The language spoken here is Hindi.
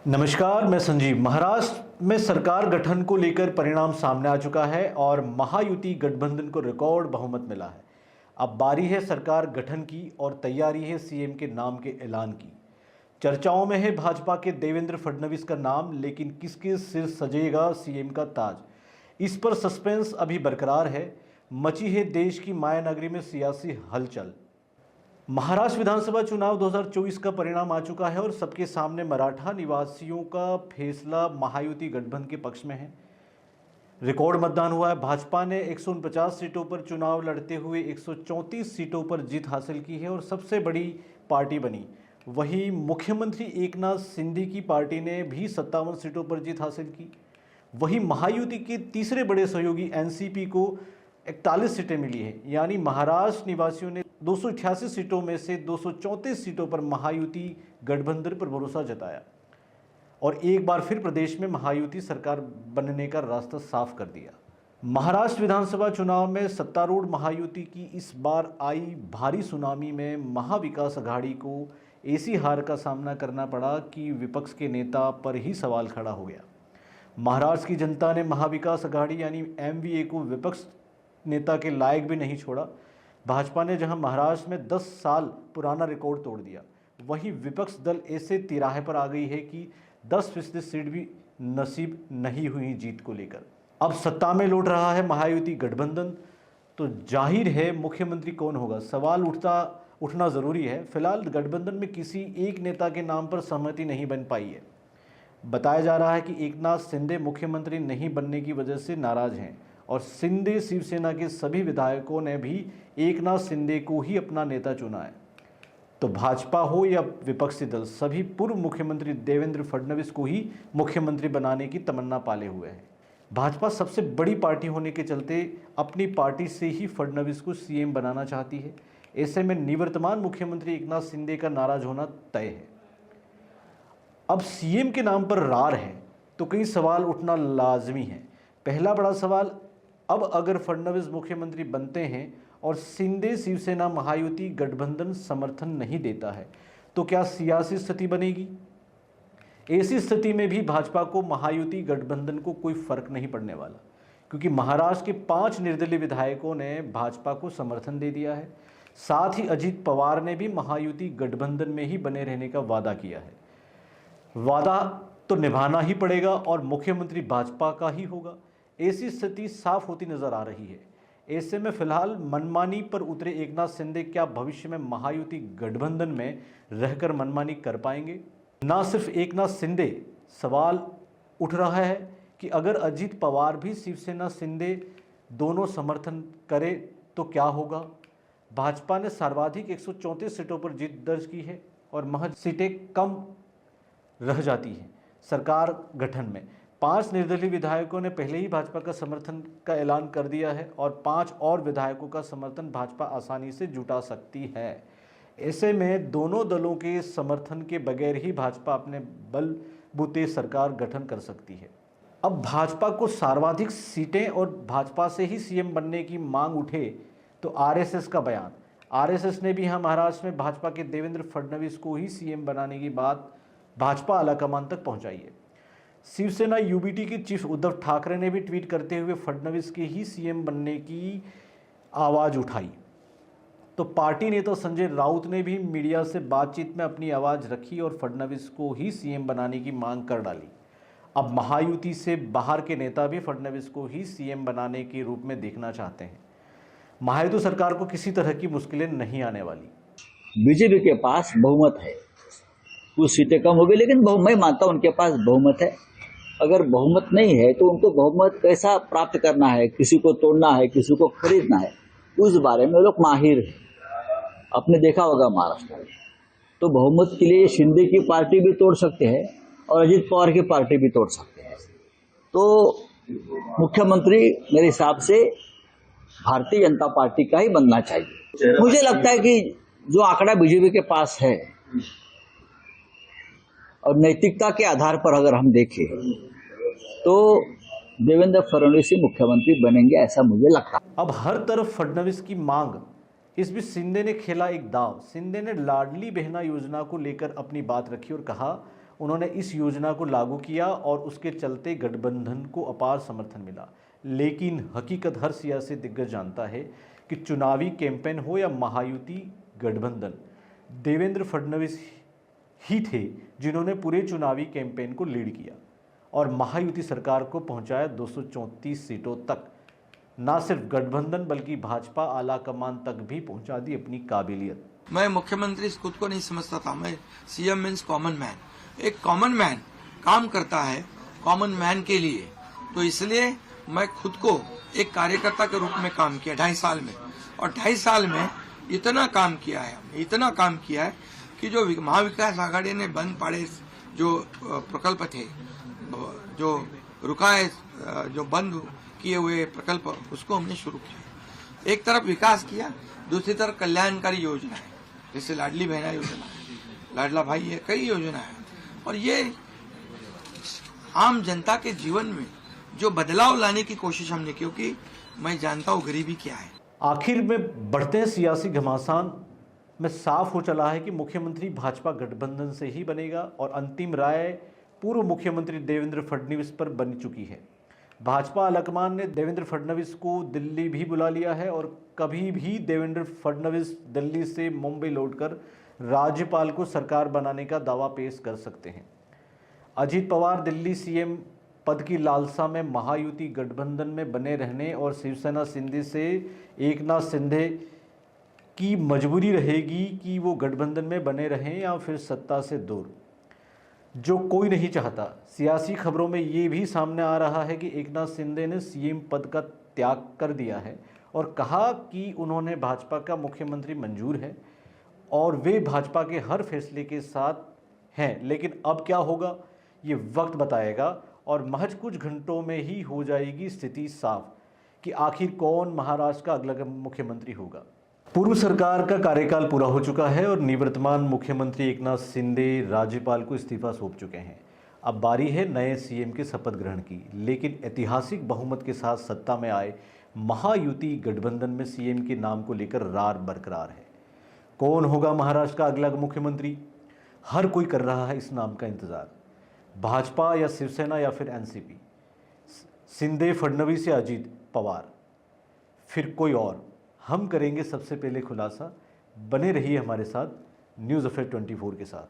नमस्कार, मैं संजीव। महाराष्ट्र में सरकार गठन को लेकर परिणाम सामने आ चुका है और महायुति गठबंधन को रिकॉर्ड बहुमत मिला है। अब बारी है सरकार गठन की और तैयारी है सीएम के नाम के ऐलान की। चर्चाओं में है भाजपा के देवेंद्र फडणवीस का नाम, लेकिन किसके सिर सजेगा सीएम का ताज, इस पर सस्पेंस अभी बरकरार है। मची है देश की माया नगरी में सियासी हलचल। महाराष्ट्र विधानसभा चुनाव 2024 का परिणाम आ चुका है और सबके सामने मराठा निवासियों का फैसला महायुति गठबंधन के पक्ष में है। रिकॉर्ड मतदान हुआ है। भाजपा ने 149 सीटों पर चुनाव लड़ते हुए 134 सीटों पर जीत हासिल की है और सबसे बड़ी पार्टी बनी। वहीं मुख्यमंत्री एकनाथ शिंदे की पार्टी ने भी 57 सीटों पर जीत हासिल की। वहीं महायुति के तीसरे बड़े सहयोगी एनसीपी को 41 सीटें मिली है, यानी महाराष्ट्र निवासियों ने 288 सीटों में से 234 सीटों पर महायुति गठबंधन पर भरोसा जताया और एक बार फिर प्रदेश में महायुति सरकार बनने का रास्ता साफ कर दिया। महाराष्ट्र विधानसभा चुनाव में सत्तारूढ़ महायुति की इस बार आई भारी सुनामी में महाविकास अघाड़ी को ऐसी हार का सामना करना पड़ा कि विपक्ष के नेता पर ही सवाल खड़ा हो गया। महाराष्ट्र की जनता ने महाविकास अघाड़ी यानी एमवीए को विपक्ष नेता के लायक भी नहीं छोड़ा। भाजपा ने जहां महाराष्ट्र में 10 साल पुराना रिकॉर्ड तोड़ दिया, वहीं विपक्ष दल ऐसे तिराहे पर आ गई है कि 10% सीट भी नसीब नहीं हुई जीत को लेकर। अब सत्ता में लौट रहा है महायुति गठबंधन, तो जाहिर है मुख्यमंत्री कौन होगा, सवाल उठना जरूरी है। फिलहाल गठबंधन में किसी एक नेता के नाम पर सहमति नहीं बन पाई है। बताया जा रहा है कि एकनाथ शिंदे मुख्यमंत्री नहीं बनने की वजह से नाराज हैं और शिंदे शिवसेना के सभी विधायकों ने भी एकनाथ शिंदे को ही अपना नेता चुना है। तो भाजपा हो या विपक्षी दल, सभी पूर्व मुख्यमंत्री देवेंद्र फडणवीस को ही मुख्यमंत्री बनाने की तमन्ना पाले हुए हैं। भाजपा सबसे बड़ी पार्टी होने के चलते अपनी पार्टी से ही फडणवीस को सीएम बनाना चाहती है। ऐसे में निवर्तमान मुख्यमंत्री एकनाथ शिंदे का नाराज होना तय है। अब सीएम के नाम पर रार है तो कई सवाल उठना लाजमी है। पहला बड़ा सवाल, अब अगर फडणवीस मुख्यमंत्री बनते हैं और शिंदे शिवसेना महायुति गठबंधन समर्थन नहीं देता है तो क्या सियासी स्थिति बनेगी? ऐसी स्थिति में भी भाजपा को महायुति गठबंधन को कोई फर्क नहीं पड़ने वाला, क्योंकि महाराष्ट्र के 5 निर्दलीय विधायकों ने भाजपा को समर्थन दे दिया है। साथ ही अजित पवार ने भी महायुति गठबंधन में ही बने रहने का वादा किया है। वादा तो निभाना ही पड़ेगा और मुख्यमंत्री भाजपा का ही होगा। ऐसी स्थिति साफ होती नजर आ रही है। ऐसे में फिलहाल मनमानी पर उतरे एकनाथ शिंदे क्या भविष्य में महायुति गठबंधन में रहकर मनमानी कर पाएंगे? ना सिर्फ एकनाथ शिंदे, सवाल उठ रहा है कि अगर अजित पवार भी शिवसेना शिंदे दोनों समर्थन करे तो क्या होगा? भाजपा ने सर्वाधिक 134 सीटों पर जीत दर्ज की है और महज सीटें कम रह जाती हैं सरकार गठन में। 5 निर्दलीय विधायकों ने पहले ही भाजपा का समर्थन का ऐलान कर दिया है और 5 और विधायकों का समर्थन भाजपा आसानी से जुटा सकती है। ऐसे में दोनों दलों के समर्थन के बगैर ही भाजपा अपने बलबूते सरकार गठन कर सकती है। अब भाजपा को सर्वाधिक सीटें और भाजपा से ही सीएम बनने की मांग उठे तो आरएसएस का बयान। आरएसएस ने भी यहाँ महाराष्ट्र में भाजपा के देवेंद्र फडणवीस को ही सीएम बनाने की बात भाजपा आलाकमान तक पहुंचाई है। शिवसेना यूबीटी के चीफ उद्धव ठाकरे ने भी ट्वीट करते हुए फडणवीस के ही सीएम बनने की आवाज़ उठाई। तो पार्टी नेता संजय राउत ने भी मीडिया से बातचीत में अपनी आवाज़ रखी और फडणवीस को ही सीएम बनाने की मांग कर डाली। अब महायुति से बाहर के नेता भी फडणवीस को ही सीएम बनाने के रूप में देखना चाहते हैं। महायुति सरकार को किसी तरह की मुश्किलें नहीं आने वाली। बीजेपी के पास बहुमत है, कुछ सीटें कम हो गई, लेकिन मैं मानता हूं उनके पास बहुमत है। अगर बहुमत नहीं है तो उनको बहुमत कैसा प्राप्त करना है, किसी को तोड़ना है, किसी को खरीदना है, उस बारे में वो लोग माहिर हैं। आपने देखा होगा महाराष्ट्र में तो बहुमत के लिए शिंदे की पार्टी भी तोड़ सकते हैं और अजित पवार की पार्टी भी तोड़ सकते हैं। तो मुख्यमंत्री मेरे हिसाब से भारतीय जनता पार्टी का ही बनना चाहिए। मुझे लगता है कि जो आंकड़ा बीजेपी के पास है और नैतिकता के आधार पर अगर हम देखें तो देवेंद्र फडणवीस ही मुख्यमंत्री बनेंगे, ऐसा मुझे लगता है। अब हर तरफ फडणवीस की मांग। इस बीच शिंदे ने खेला एक दांव। शिंदे ने लाडली बहना योजना को लेकर अपनी बात रखी और कहा उन्होंने इस योजना को लागू किया और उसके चलते गठबंधन को अपार समर्थन मिला। लेकिन हकीकत हर सियासी दिग्गज जानता है कि चुनावी कैंपेन हो या महायुति गठबंधन, देवेंद्र फडणवीस ही थे जिन्होंने पूरे चुनावी कैंपेन को लीड किया और महायुति सरकार को पहुंचाया 234 सीटों तक। ना सिर्फ गठबंधन बल्कि भाजपा आला कमान तक भी पहुंचा दी अपनी काबिलियत। मैं मुख्यमंत्री खुद को नहीं समझता था, मैं सीएम मीन्स कॉमन मैन। एक कॉमन मैन काम करता है कॉमन मैन के लिए, तो इसलिए मैं खुद को एक कार्यकर्ता के रूप में काम किया 2.5 साल में, और 2.5 साल में इतना काम किया है कि जो महाविकास आघाड़ी ने बंद पड़े जो प्रकल्प थे, जो रुकाए, जो बंद किए हुए प्रकल्प, उसको हमने शुरू किया। एक तरफ विकास किया, दूसरी तरफ कल्याणकारी योजना है, जैसे लाडली बहना योजना है, लाडला भाई है, कई योजना है, और ये आम जनता के जीवन में जो बदलाव लाने की कोशिश हमने, क्योंकि मैं जानता हूँ गरीबी क्या है। आखिर में बढ़ते सियासी घमासान में साफ हो चला है कि मुख्यमंत्री भाजपा गठबंधन से ही बनेगा और अंतिम राय पूर्व मुख्यमंत्री देवेंद्र फडणवीस पर बन चुकी है। भाजपा आलाकमान ने देवेंद्र फडणवीस को दिल्ली भी बुला लिया है और कभी भी देवेंद्र फडणवीस दिल्ली से मुंबई लौटकर राज्यपाल को सरकार बनाने का दावा पेश कर सकते हैं। अजीत पवार दिल्ली सीएम पद की लालसा में महायुति गठबंधन में बने रहने और शिवसेना शिंदे से एकनाथ शिंदे की मजबूरी रहेगी कि वो गठबंधन में बने रहें या फिर सत्ता से दूर, जो कोई नहीं चाहता। सियासी खबरों में ये भी सामने आ रहा है कि एकनाथ शिंदे ने सीएम पद का त्याग कर दिया है और कहा कि उन्होंने भाजपा का मुख्यमंत्री मंजूर है और वे भाजपा के हर फैसले के साथ हैं। लेकिन अब क्या होगा ये वक्त बताएगा और महज कुछ घंटों में ही हो जाएगी स्थिति साफ कि आखिर कौन महाराष्ट्र का अगला मुख्यमंत्री होगा। पूर्व सरकार का कार्यकाल पूरा हो चुका है और निवर्तमान मुख्यमंत्री एकनाथ शिंदे राज्यपाल को इस्तीफा सौंप चुके हैं। अब बारी है नए सीएम के शपथ ग्रहण की, लेकिन ऐतिहासिक बहुमत के साथ सत्ता में आए महायुति गठबंधन में सीएम के नाम को लेकर रार बरकरार है। कौन होगा महाराष्ट्र का अगला मुख्यमंत्री? हर कोई कर रहा है इस नाम का इंतजार। भाजपा या शिवसेना या फिर एनसीपी, शिंदे, फडणवीस या अजीत पवार, फिर कोई और? हम करेंगे सबसे पहले खुलासा। बने रहिए हमारे साथ न्यूज़ अफेयर 24 के साथ।